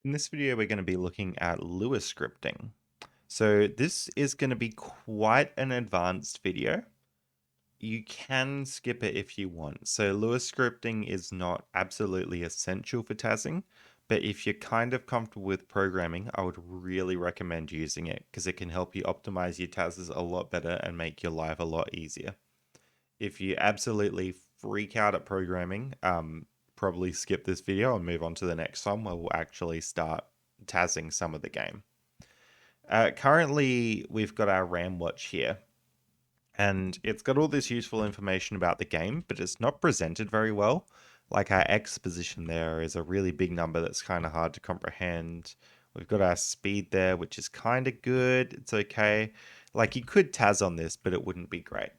In this video, we're going to be looking at Lua scripting. So this is going to be quite an advanced video. You can skip it if you want. So Lua scripting is not absolutely essential for TASing, but if you're kind of comfortable with programming, I would really recommend using it because it can help you optimize your TASs a lot better and make your life a lot easier. If you absolutely freak out at programming, probably skip this video and move on to the next one where we'll actually start TASing some of the game. Currently, we've got our RAM watch here, and it's got all this useful information about the game, but it's not presented very well. Like our X position there is a really big number that's kind of hard to comprehend. We've got our speed there, which is kind of good. It's okay. Like you could TAS on this, but it wouldn't be great.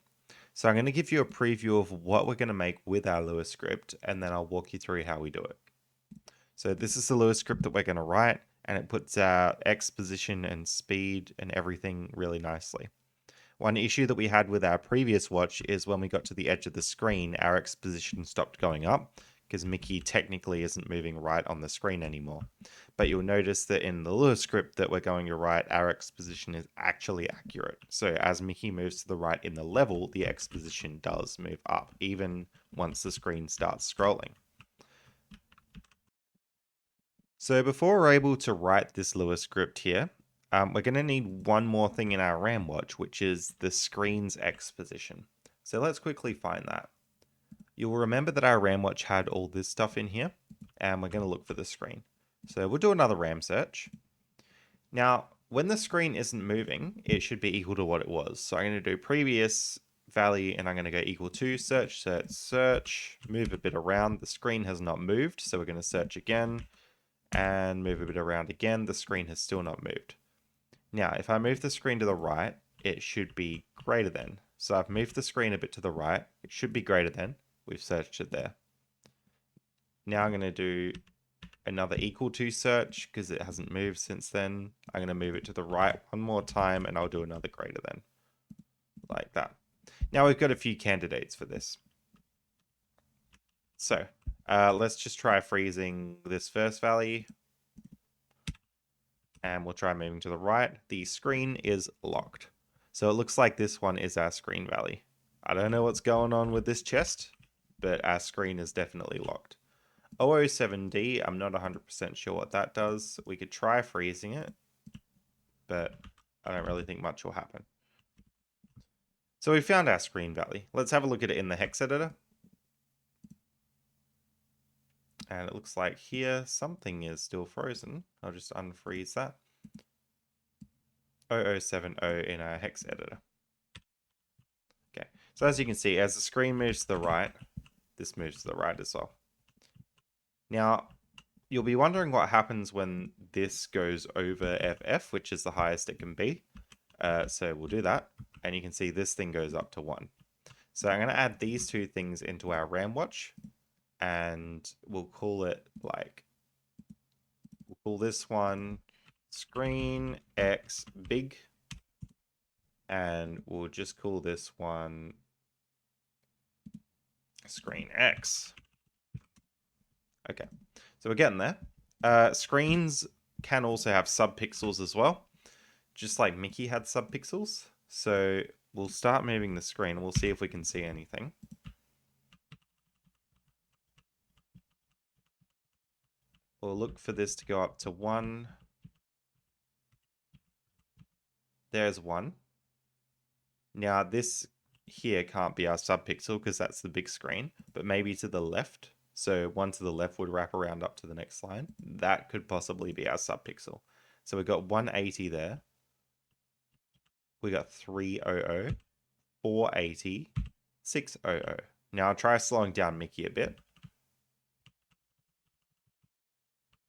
So I'm going to give you a preview of what we're going to make with our Lua script, and then I'll walk you through how we do it. So this is the Lua script that we're going to write, and it puts our X position and speed and everything really nicely. One issue that we had with our previous watch is when we got to the edge of the screen, our X position stopped going up because Mickey technically isn't moving right on the screen anymore. But you'll notice that in the Lua script that we're going to write, our X position is actually accurate. So as Mickey moves to the right in the level, the X position does move up, even once the screen starts scrolling. So before we're able to write this Lua script here, we're going to need one more thing in our RAM watch, which is the screen's X position. So let's quickly find that. You'll remember that our RAM watch had all this stuff in here, and we're going to look for the screen. So we'll do another RAM search. Now, when the screen isn't moving, it should be equal to what it was. So I'm going to do previous value, and I'm going to go equal to search, search, search, move a bit around. The screen has not moved, so we're going to search again and move a bit around again. The screen has still not moved. Now, if I move the screen to the right, it should be greater than. So I've moved the screen a bit to the right. It should be greater than. We've searched it there. Now I'm going to do another equal to search because it hasn't moved since then. I'm going to move it to the right one more time and I'll do another greater than. Like that. Now we've got a few candidates for this. So let's just try freezing this first value. And we'll try moving to the right. The screen is locked. So it looks like this one is our screen value. I don't know what's going on with this chest, but our screen is definitely locked. 007D, I'm not 100% sure what that does. We could try freezing it, but I don't really think much will happen. So we found our screen value. Let's have a look at it in the hex editor. And it looks like here something is still frozen. I'll just unfreeze that. 0070 in our hex editor. Okay, so as you can see, as the screen moves to the right, this moves to the right as well. Now, you'll be wondering what happens when this goes over FF, which is the highest it can be. So we'll do that, and you can see this thing goes up to 1. So I'm going to add these two things into our RAM watch, and we'll call it like, we'll call this one screen X big, and we'll just call this one screen X. Okay, so we're getting there. Screens can also have subpixels as well, just like Mickey had subpixels. So we'll start moving the screen and we'll see if we can see anything. We'll look for this to go up to 1. There's 1. Now this here can't be our subpixel because that's the big screen, but maybe to the left. So 1 to the left would wrap around up to the next line. That could possibly be our subpixel. So we've got 180 there. We got 300, 480, 600. Now I'll try slowing down Mickey a bit.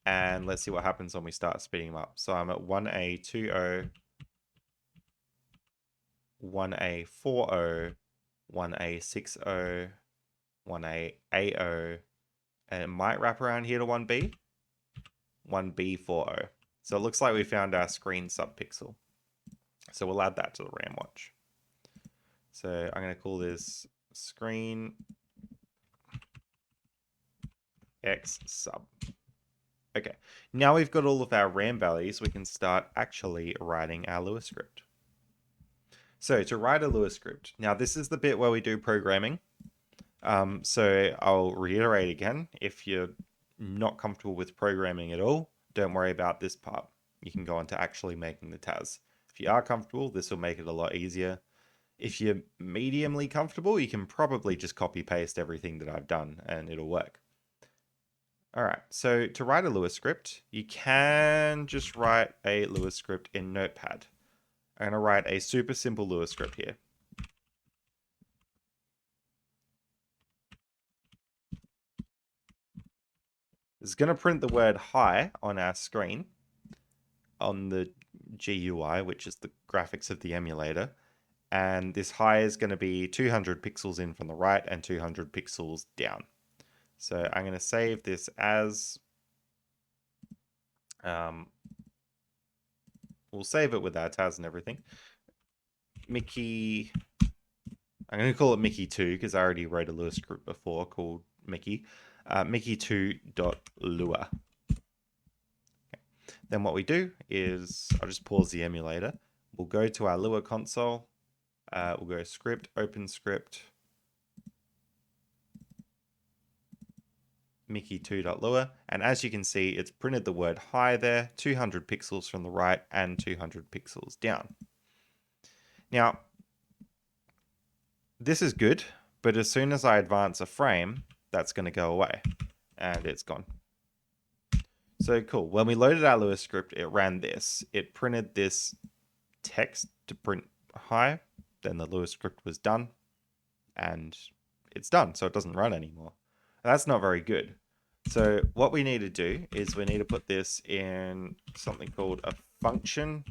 And let's see what happens when we start speeding them up. So I'm at 1A20, 1A40, 1A60, 1A80, and it might wrap around here to 1B, 1B40. So it looks like we found our screen subpixel. So we'll add that to the RAM watch. So I'm going to call this screen X sub. Okay, now we've got all of our RAM values, we can start actually writing our Lua script. So to write a Lua script, now this is the bit where we do programming. So I'll reiterate again, if you're not comfortable with programming at all, don't worry about this part. You can go on to actually making the TAS. If you are comfortable, this will make it a lot easier. If you're mediumly comfortable, you can probably just copy paste everything that I've done and it'll work. All right, so to write a Lua script, you can just write a Lua script in Notepad. I'm going to write a super simple Lua script here. It's going to print the word hi on our screen on the GUI, which is the graphics of the emulator. And this hi is going to be 200 pixels in from the right and 200 pixels down. So I'm going to save this as, we'll save it with our TAS and everything. Mickey, I'm going to call it Mickey 2 because I already wrote a Lua script before called Mickey. Mickey2.lua. Then what we do is, I'll just pause the emulator. We'll go to our Lua console. We'll go script, open script, Mickey2.lua. And as you can see, it's printed the word hi there, 200 pixels from the right and 200 pixels down. Now, this is good, but as soon as I advance a frame, that's going to go away. And it's gone. So cool. When we loaded our Lua script, it ran this. It printed this text to print hi. Then the Lua script was done. And it's done, so it doesn't run anymore. That's not very good. So what we need to do is we need to put this in something called a function.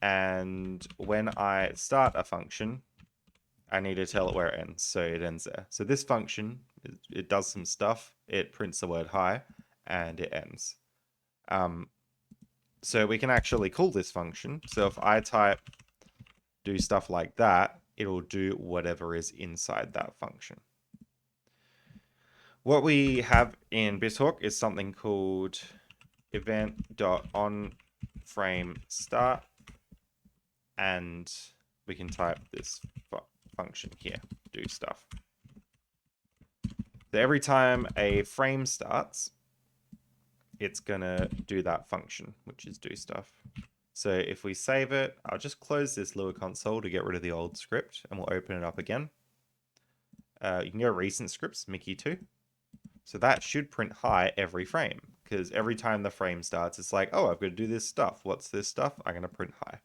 And when I start a function, I need to tell it where it ends. So it ends there. So this function, it does some stuff. It prints the word hi and it ends. So we can actually call this function. So if I type do stuff like that, it'll do whatever is inside that function. What we have in BitHawk is something called event.onFrameStart, and we can type this function here, do stuff. So every time a frame starts, it's gonna do that function, which is do stuff. So if we save it, I'll just close this Lua console to get rid of the old script, and we'll open it up again. You can go recent scripts, Mickey 2. So that should print hi every frame, because every time the frame starts, it's like, oh, I've got to do this stuff. What's this stuff? I'm going to print hi.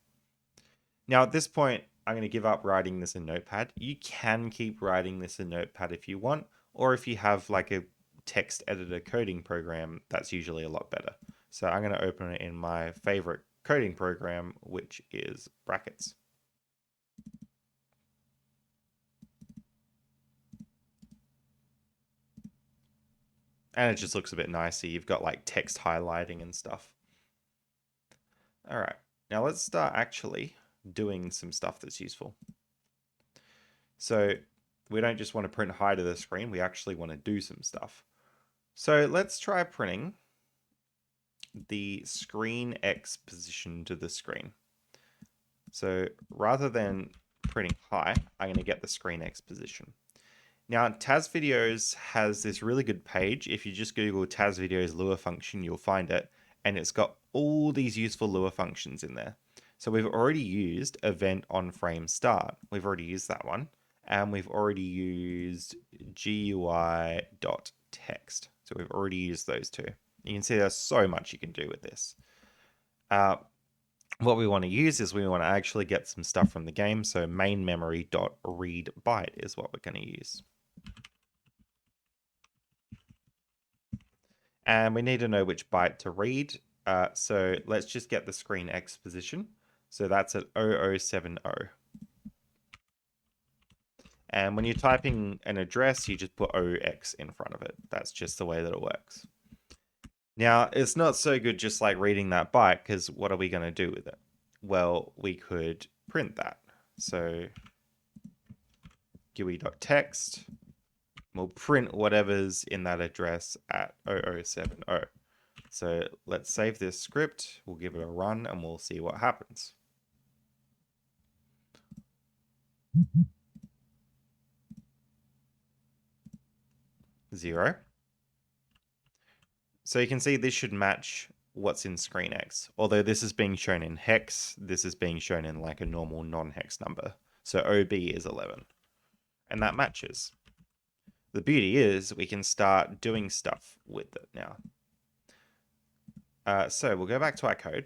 Now at this point, I'm going to give up writing this in Notepad. You can keep writing this in Notepad if you want, or if you have like a text editor coding program, that's usually a lot better. So I'm going to open it in my favorite coding program, which is Brackets. And it just looks a bit nicer. You've got like text highlighting and stuff. All right, now let's start actually doing some stuff that's useful. So we don't just want to print hi to the screen, we actually want to do some stuff. So let's try printing the screen X position to the screen. So rather than printing hi, I'm going to get the screen X position. Now, TAS Videos has this really good page. If you just Google TAS Videos Lua function, you'll find it. And it's got all these useful Lua functions in there. So we've already used event on frame start. We've already used that one. And we've already used GUI.text. So we've already used those two. You can see there's so much you can do with this. What we want to use is we want to actually get some stuff from the game. So main memory.readByte is what we're going to use. And we need to know which byte to read. So let's just get the screen X position. So that's at 0070. And when you're typing an address, you just put OX in front of it. That's just the way that it works. Now, it's not so good just like reading that byte, because what are we going to do with it? Well, we could print that. So GUI.text, We'll print whatever's in that address at 0070. So let's save this script. We'll give it a run and we'll see what happens. 0. So you can see this should match what's in screen X. Although this is being shown in hex, this is being shown in like a normal non-hex number. So OB is 11. And that matches. The beauty is we can start doing stuff with it now. So we'll go back to our code.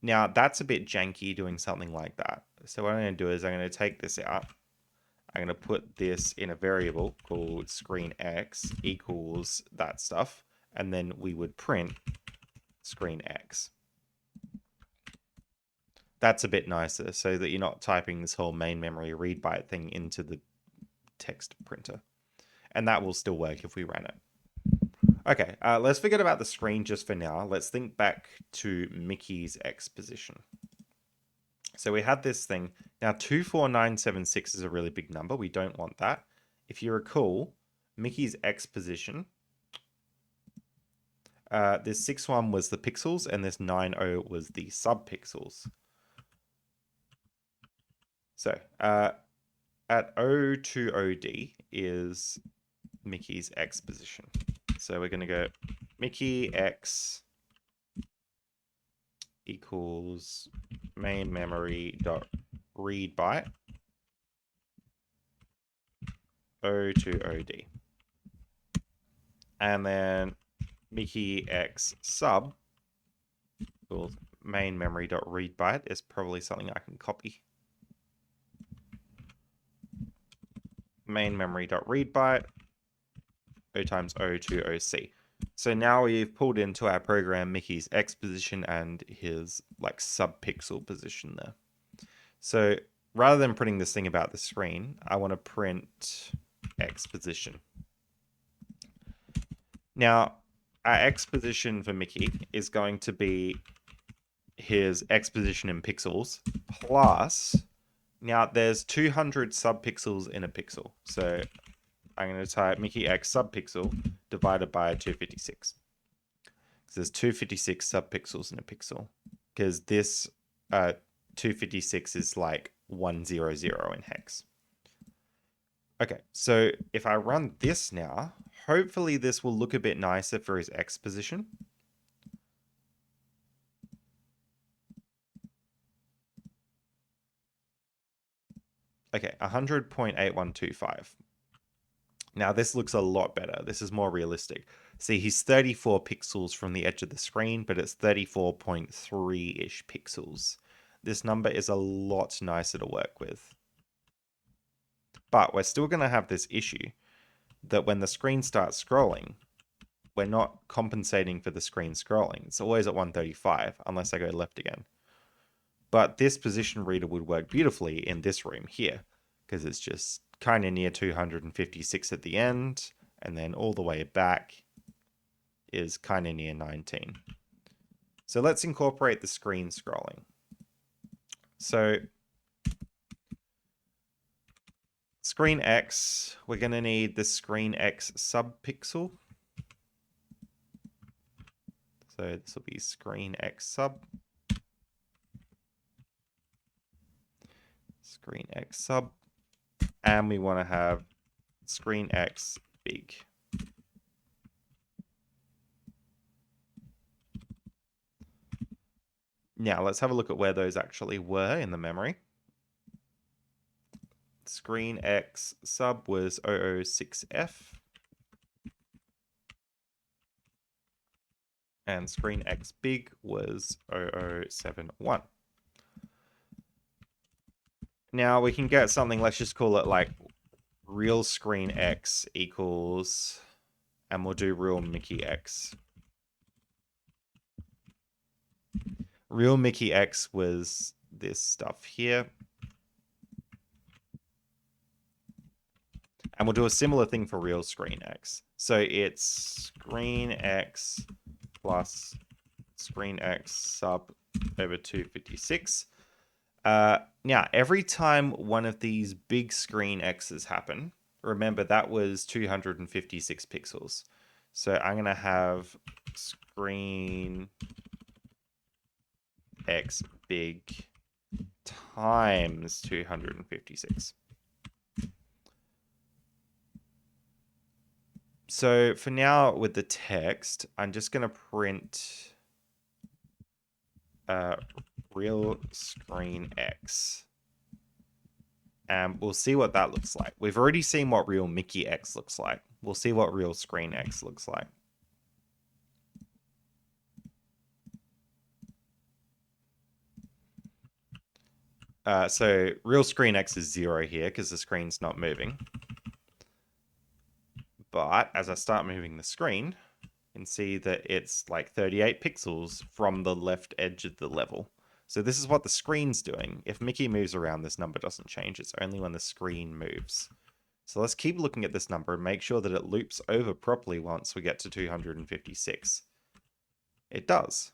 Now that's a bit janky doing something like that. So what I'm going to do is I'm going to take this out. I'm going to put this in a variable called screen X equals that stuff. And then we would print screen X. That's a bit nicer so that you're not typing this whole main memory read byte thing into the text printer. And that will still work if we ran it. Okay, let's forget about the screen just for now. Let's think back to Mickey's X position. So we had this thing. Now 24976 is a really big number. We don't want that. If you recall, Mickey's X position, this 61 was the pixels and this 90 was the subpixels. So at 020D is Mickey's X position. So we're going to go Mickey X equals main memory dot read byte 020D. And then Mickey X sub equals main memory dot read byte is probably something I can copy. Main memory dot read byte O times O20C. So now we've pulled into our program Mickey's X position and his like subpixel position there. So rather than printing this thing about the screen, I want to print X position. Now, our X position for Mickey is going to be his X position in pixels plus, now there's 200 subpixels in a pixel. So I'm going to type Mickey X subpixel divided by 256. So there's 256 subpixels in a pixel because this 256 is like 100 in hex. Okay, so if I run this now, hopefully this will look a bit nicer for his X position. Okay, 100.8125. Now this looks a lot better. This is more realistic. See, he's 34 pixels from the edge of the screen, but it's 34.3-ish pixels. This number is a lot nicer to work with. But we're still going to have this issue that when the screen starts scrolling, we're not compensating for the screen scrolling. It's always at 135, unless I go left again. But this position reader would work beautifully in this room here, because it's just kind of near 256 at the end, and then all the way back is kind of near 19. So let's incorporate the screen scrolling. So screen X, we're going to need the screen X subpixel. So this will be screen X sub. Screen X sub. And we want to have screen X big. Now let's have a look at where those actually were in the memory. Screen X sub was 006F. And screen X big was 0071. Now we can get something, let's just call it like real screen X equals, and we'll do real Mickey X. Real Mickey X was this stuff here. And we'll do a similar thing for real screen X. So it's screen X plus screen X sub over 256. Now, every time one of these big screen X's happen, remember that was 256 pixels. So I'm going to have screen x big times 256. So for now with the text, I'm just going to print real screen X. And we'll see what that looks like. We've already seen what real Mickey X looks like. We'll see what real screen X looks like. So real screen X is 0 here because the screen's not moving. But as I start moving the screen, you can see that it's like 38 pixels from the left edge of the level. So this is what the screen's doing. If Mickey moves around, this number doesn't change. It's only when the screen moves. So let's keep looking at this number and make sure that it loops over properly once we get to 256. It does.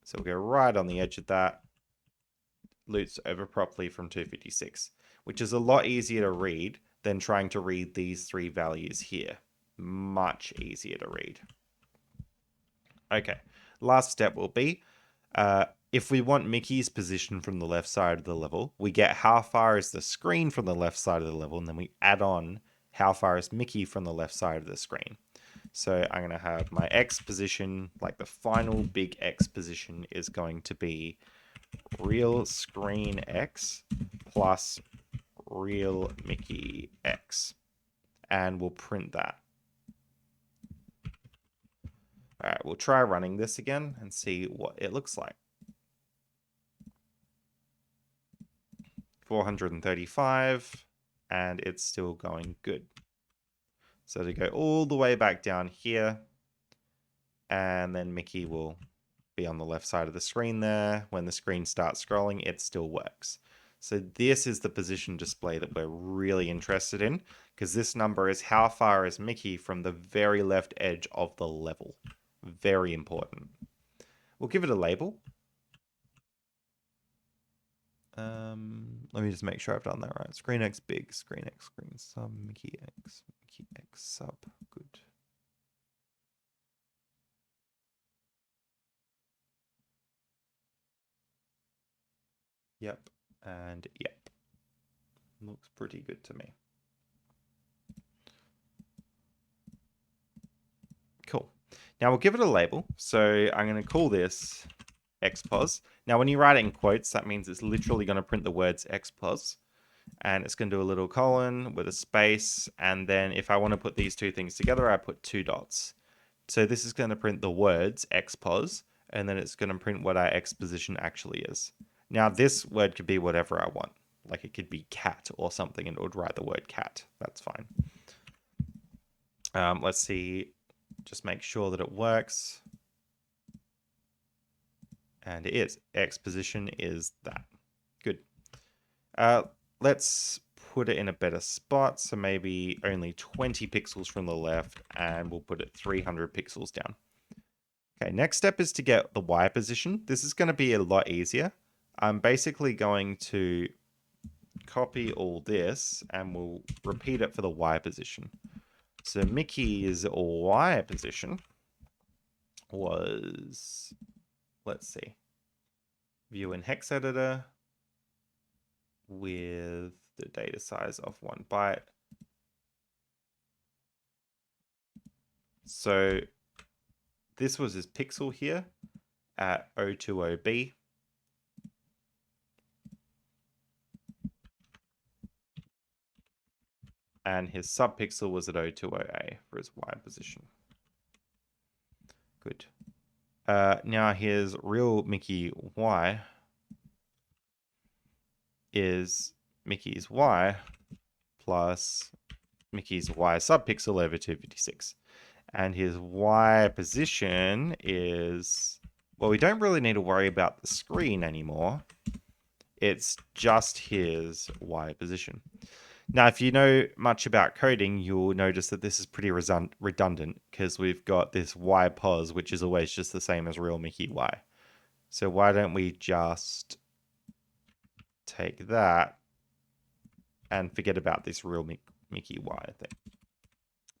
So we'll go right on the edge of that. Loops over properly from 256, which is a lot easier to read than trying to read these three values here. Much easier to read. Okay, last step will be, if we want Mickey's position from the left side of the level, we get how far is the screen from the left side of the level, and then we add on how far is Mickey from the left side of the screen. So I'm going to have my X position, like the final big X position is going to be real screen X plus real Mickey X. And we'll print that. All right, we'll try running this again and see what it looks like. 435, and it's still going good. So to go all the way back down here, and then Mickey will be on the left side of the screen there. When the screen starts scrolling, it still works. So this is the position display that we're really interested in, because this number is how far is Mickey from the very left edge of the level. Very important. We'll give it a label. Let me just make sure I've done that right. Screen X big, screen X screen sub, Mickey X sub. Good. Yep, and yep. Looks pretty good to me. Cool. Now we'll give it a label. So I'm going to call this xpos. Now when you write it in quotes, that means it's literally going to print the words xpos. And it's going to do a little colon with a space. And then if I want to put these two things together, I put 2 dots. So this is going to print the words xpos, and then it's going to print what our x position actually is. Now this word could be whatever I want. Like it could be cat or something, and it would write the word cat. That's fine. Let's see. Just make sure that it works. And it is. X position is that. Good. Let's put it in a better spot. So maybe only 20 pixels from the left, and we'll put it 300 pixels down. Okay, next step is to get the Y position. This is going to be a lot easier. I'm basically going to copy all this, and we'll repeat it for the Y position. So Mickey's Y position was, let's see, view in hex editor with the data size of 1 byte. So this was his pixel here at 020B. And his subpixel was at 020A for his Y position. Good. Now his real Mickey Y is Mickey's Y plus Mickey's Y subpixel over 256. And his Y position is, well, we don't really need to worry about the screen anymore. It's just his Y position. Now, if you know much about coding, you'll notice that this is pretty redundant because we've got this Y pos, which is always just the same as real Mickey Y. So why don't we just take that and forget about this real Mickey Y thing.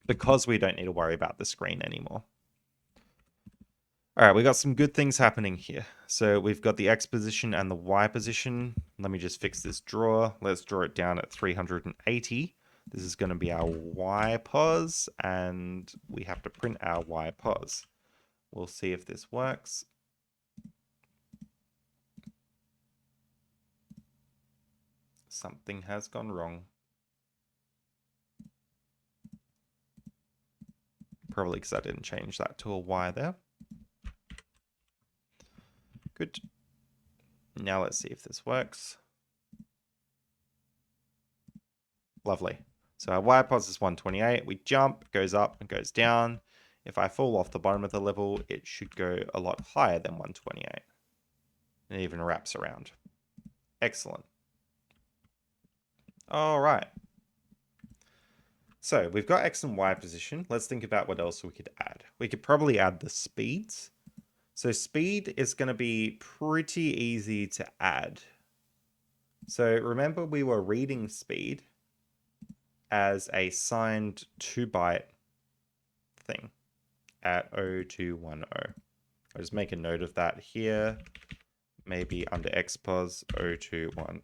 Because we don't need to worry about the screen anymore. All right, we got some good things happening here. So we've got the X position and the Y position. Let me just fix this drawer. Let's draw it down at 380. This is going to be our Y pos, and we have to print our Y pos. We'll see if this works. Something has gone wrong. Probably because I didn't change that to a Y there. Good. Now let's see if this works. Lovely. So our Y pos is 128. We jump, it goes up and goes down. If I fall off the bottom of the level, it should go a lot higher than 128. It even wraps around. Excellent. All right. So we've got X and Y position. Let's think about what else we could add. We could probably add the speeds. So speed is going to be pretty easy to add. So remember we were reading speed as a signed 2-byte thing at 0210. I'll just make a note of that here. Maybe under XPOS 0210.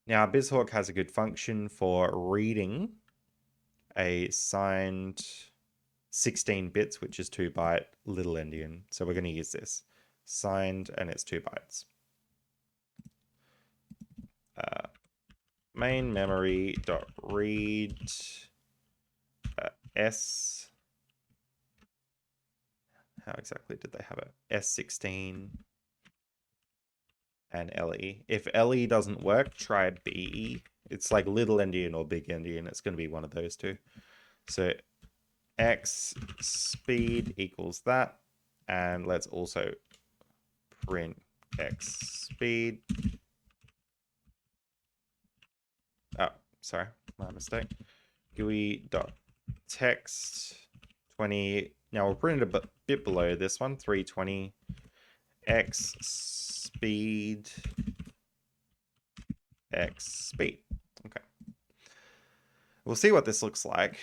Now BizHawk has a good function for reading a signed 16 bits, which is 2-byte little endian. So we're going to use this. Signed, and it's 2 bytes. Main memory dot read S. How exactly did they have it? S16 and LE. If LE doesn't work, try BE. It's like little endian or big endian. It's going to be one of those two. So X speed equals that. And let's also print X speed. Oh, sorry, my mistake. GUI.text 20. Now we'll print it a bit below this one, 320. X speed. X speed. Okay. We'll see what this looks like,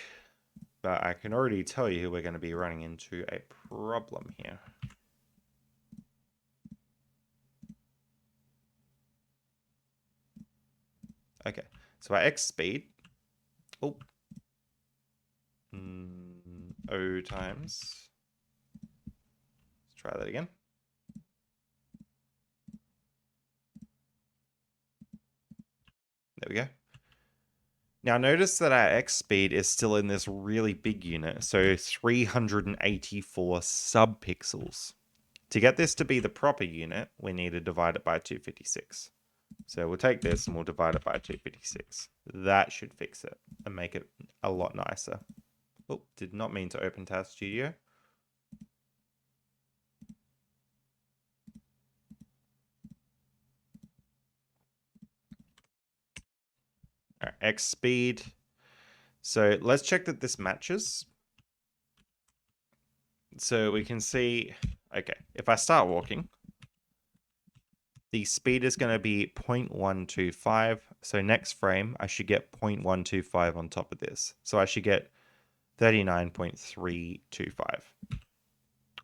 but I can already tell you we're going to be running into a problem here. Okay, so our X speed, O times, let's try that again. There we go. Now notice that our X speed is still in this really big unit, so 384 subpixels. To get this to be the proper unit, we need to divide it by 256. So we'll take this and we'll divide it by 256. That should fix it and make it a lot nicer. Oh, did not mean to open TAS Studio. All right, X speed. So let's check that this matches. So we can see, okay, if I start walking, the speed is going to be 0.125. So next frame, I should get 0.125 on top of this. So I should get 39.325.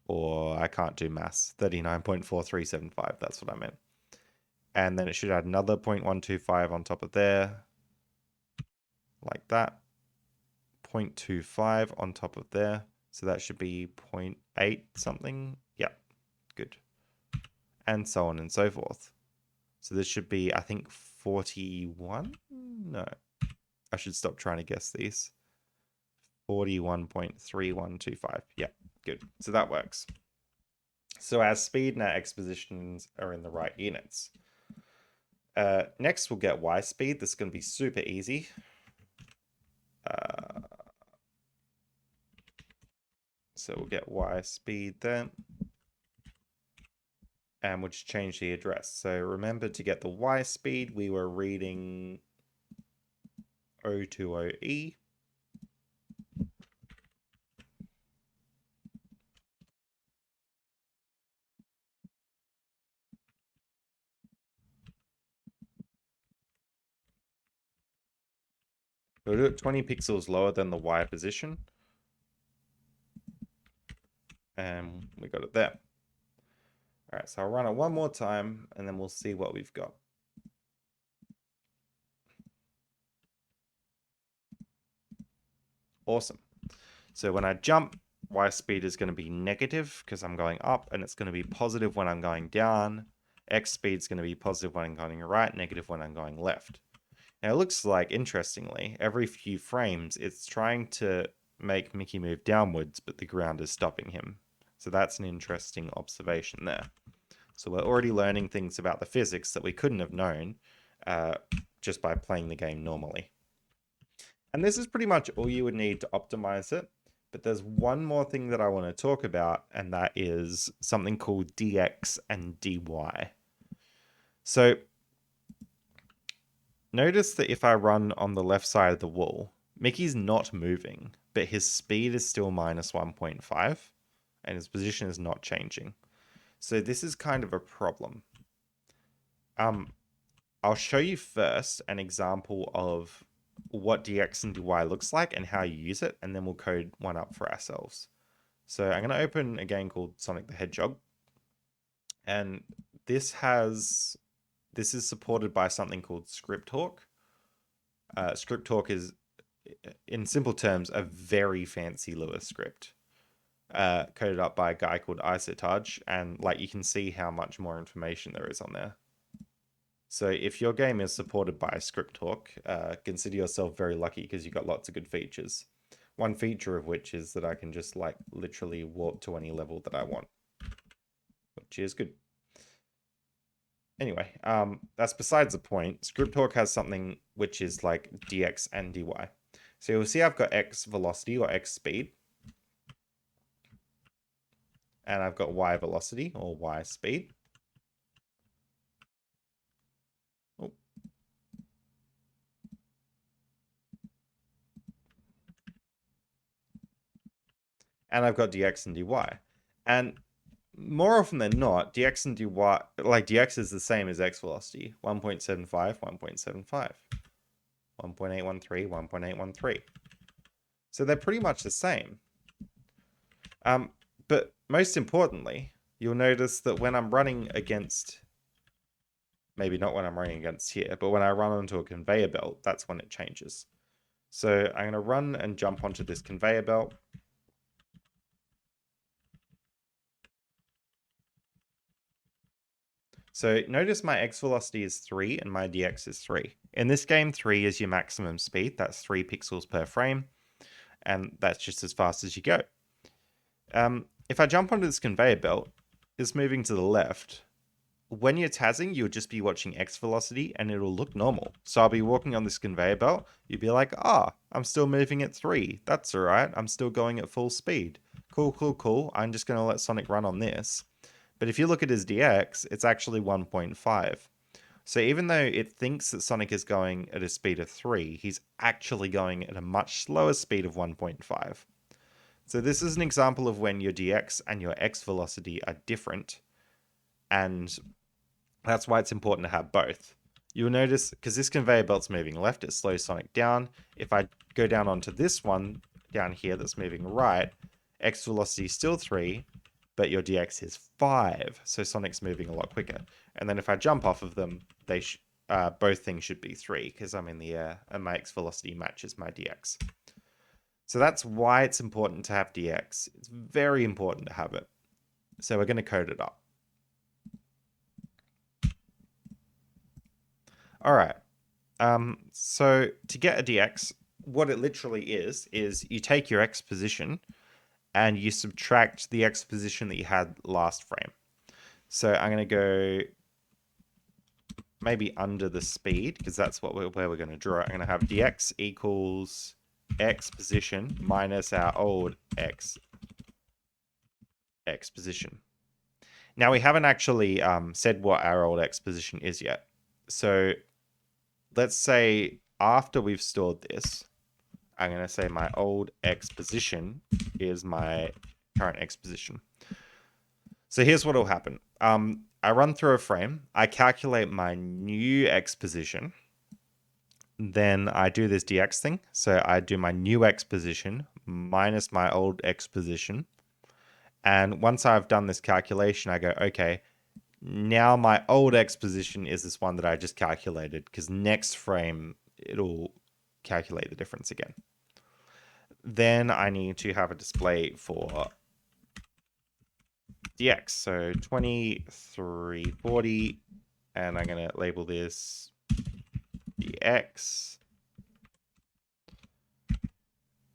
Or I can't do maths. 39.4375. That's what I meant. And then it should add another 0.125 on top of there. Like that. 0.25 on top of there. So that should be 0.8 something. Yeah, good. And so on and so forth. So this should be, I think, 41? No. I should stop trying to guess these. 41.3125. Yeah, good. So that works. So our speed and our X positions are in the right units. Next, we'll get Y speed. This is going to be super easy. So we'll get Y speed then. And we'll just change the address. So remember, to get the Y speed, we were reading 020E. We'll do it 20 pixels lower than the Y position. And we got it there. All right, so I'll run it one more time and then we'll see what we've got. Awesome. So when I jump, Y speed is going to be negative because I'm going up, and it's going to be positive when I'm going down. X speed is going to be positive when I'm going right, negative when I'm going left. Now it looks like, interestingly, every few frames it's trying to make Mickey move downwards, but the ground is stopping him. So that's an interesting observation there. So we're already learning things about the physics that we couldn't have known just by playing the game normally. And this is pretty much all you would need to optimize it. But there's one more thing that I want to talk about, and that is something called dx and dy. So notice that if I run on the left side of the wall, Mickey's not moving, but his speed is still minus 1.5, and his position is not changing. So this is kind of a problem. I'll show you first an example of what dx and dy looks like and how you use it, and then we'll code one up for ourselves. So I'm going to open a game called Sonic the Hedgehog, and this is supported by something called ScriptHawk. ScriptHawk is, in simple terms, a very fancy Lua script coded up by a guy called Isotaj, and like you can see how much more information there is on there. So if your game is supported by ScriptHawk, consider yourself very lucky because you've got lots of good features. One feature of which is that I can just like literally warp to any level that I want, which is good. Anyway, that's besides the point. ScriptHawk has something which is like dx and dy. So you'll see I've got x velocity or x speed, and I've got y velocity or y speed. Oh. And I've got dx and dy. And more often than not, dx and dy, like dx is the same as x velocity, 1.75, 1.75, 1.813, 1.813. So they're pretty much the same. But most importantly, you'll notice that when I'm running against, maybe not when I'm running against here, but when I run onto a conveyor belt, that's when it changes. So I'm going to run and jump onto this conveyor belt. So notice my x velocity is 3 and my dx is 3. In this game, 3 is your maximum speed. That's 3 pixels per frame. And that's just as fast as you go. If I jump onto this conveyor belt, it's moving to the left. When you're TASing, you'll just be watching x velocity and it'll look normal. So I'll be walking on this conveyor belt. You'd be like, I'm still moving at 3. That's all right. I'm still going at full speed. Cool, cool, cool. I'm just going to let Sonic run on this. But if you look at his dx, it's actually 1.5. So even though it thinks that Sonic is going at a speed of 3, he's actually going at a much slower speed of 1.5. So this is an example of when your dx and your x velocity are different, and that's why it's important to have both. You'll notice, because this conveyor belt's moving left, it slows Sonic down. If I go down onto this one down here that's moving right, x velocity is still 3, but your dx is 5, so Sonic's moving a lot quicker. And then if I jump off of them, they both things should be 3, because I'm in the air, and my x velocity matches my dx. So that's why it's important to have dx. It's very important to have it. So we're going to code it up. All right. So to get a dx, what it literally is you take your x position and you subtract the x position that you had last frame. So I'm going to go maybe under the speed, because that's where we're going to draw it. I'm going to have dx equals x position minus our old x position. Now we haven't actually said what our old x position is yet. So let's say after we've stored this, I'm going to say my old x position is my current x position. So here's what will happen. I run through a frame. I calculate my new x position. then I do this dx thing. So I do my new x position minus my old x position. And once I've done this calculation, I go, okay, now my old x position is this one that I just calculated, because next frame, it'll calculate the difference again. Then I need to have a display for dx. So 2340, and I'm going to label this dx,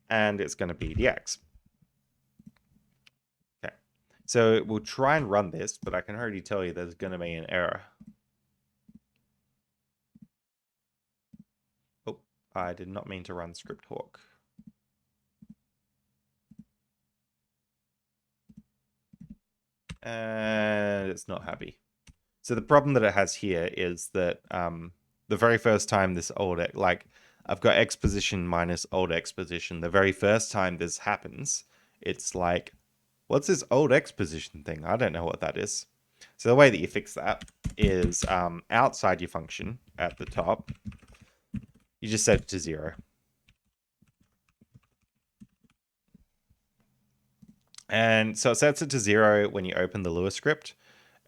and it's going to be dx. Okay, so we'll try and run this, but I can already tell you there's going to be an error. Oh, I did not mean to run script hawk. And it's not happy. So the problem that it has here is that the very first time this old, like I've got x position minus old x position, the very first time this happens, it's like, what's this old x position thing? I don't know what that is. So the way that you fix that is outside your function at the top, you just set it to 0. And so it sets it to 0 when you open the Lua script.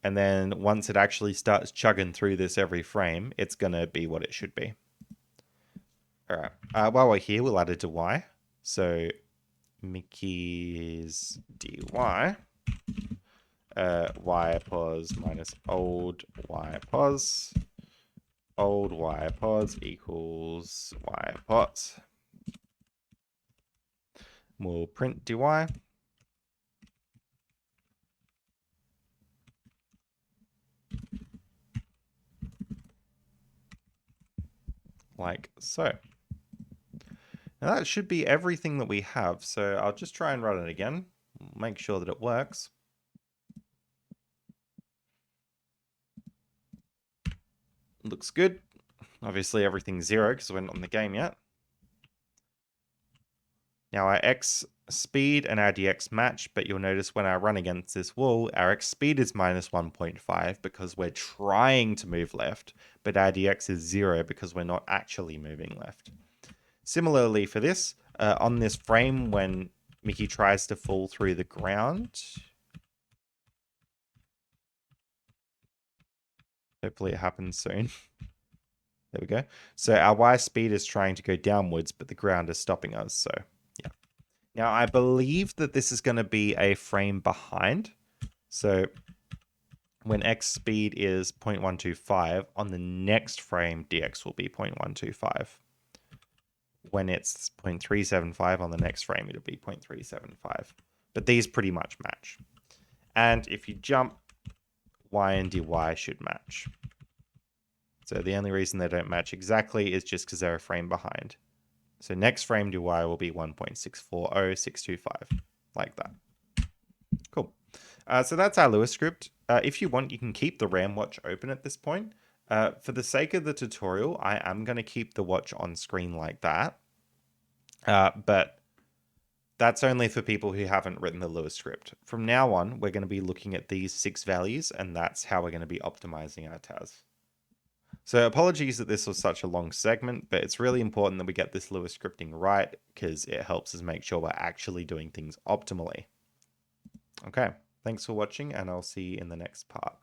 And then once it actually starts chugging through this every frame, it's going to be what it should be. All right. While we're here, we'll add it to y. So Mickey's dy, y pos minus old y pos, old y pos equals y pos. We'll print dy. Like so. Now that should be everything that we have. So I'll just try and run it again. Make sure that it works. Looks good. Obviously everything's 0 because we're not in the game yet. Now our x speed and our dx match, but you'll notice when I run against this wall, our x speed is minus 1.5 because we're trying to move left, but our dx is 0 because we're not actually moving left. Similarly for this, on this frame when Mickey tries to fall through the ground, hopefully it happens soon. There we go. So our y speed is trying to go downwards, but the ground is stopping us, so yeah. Now I believe that this is going to be a frame behind. So when x speed is 0.125, on the next frame, dx will be 0.125. When it's 0.375 on the next frame, it'll be 0.375. But these pretty much match. And if you jump, y and dy should match. So the only reason they don't match exactly is just because they're a frame behind. So next frame dy will be 1.640625, like that. Cool. So that's our Lua script. If you want, you can keep the RAM watch open at this point. For the sake of the tutorial, I am going to keep the watch on screen like that. But that's only for people who haven't written the Lua script. From now on, we're going to be looking at these 6 values, and that's how we're going to be optimizing our TAS. So apologies that this was such a long segment, but it's really important that we get this Lua scripting right because it helps us make sure we're actually doing things optimally. Okay, thanks for watching, and I'll see you in the next part.